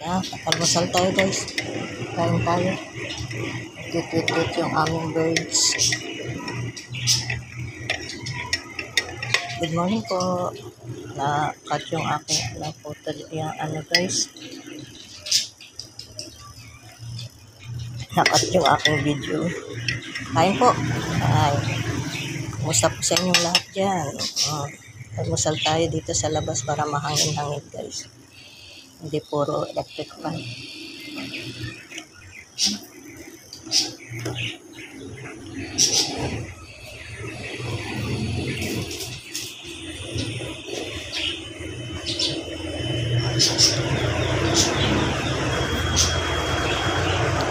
Almusal tayo guys. Kain tayo. Tweet yung aming birds. Good morning po. Na-cut yung aking na-photo yung guys. Na-cut yung aking video. Kain po. Ay. Kumusta po sa inyong lahat dyan? Almusal tayo dito sa labas para mahangin-hangin guys. Hindi puro electric fan.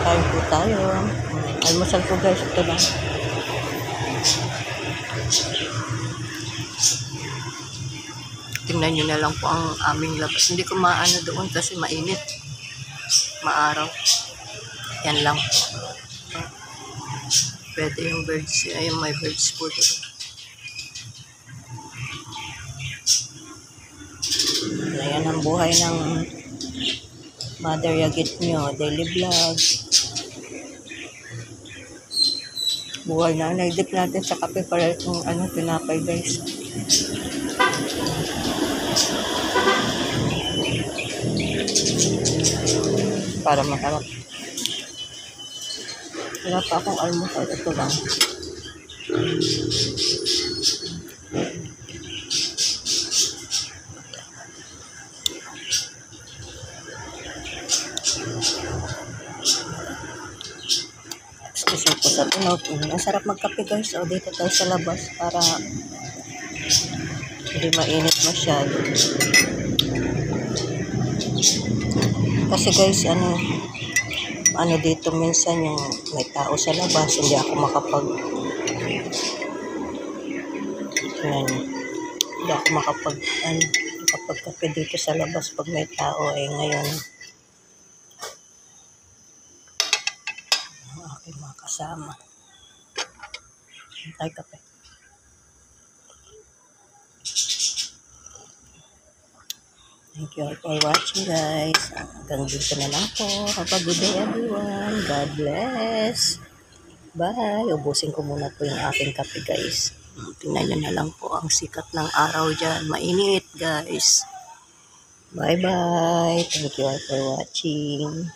Kain po tayo. Almusal po guys. Ito lang. Tingnan nyo na lang po ang aming labas. Hindi ko maano doon kasi mainit. Maaraw. Yan lang. Pwede yung birds. Ayun, may birds po doon. Ayan ang buhay ng Mother Yagit nyo. Daily vlog. Buhay na. Nag-dip natin sa kape para itong tinapay guys. Para maharap. Wala pa akong almusal. Ito lang. Excuse po sa tunog. Ang sarap magkape guys. O dito tayo sa labas para hindi mainit masyado. Kasi guys, dito minsan yung may tao sa labas, hindi ako makapagkape dito sa labas pag may tao. Ngayon ang aking mga kasama. Ay, kape. Thank you all for watching guys. Hanggang dito na lang po. Have a good day everyone. God bless. Bye. Ubusin ko muna po yung aking kape guys. Tingnan nyo na lang po ang sikat ng araw dyan. Mainit guys. Bye bye. Thank you all for watching.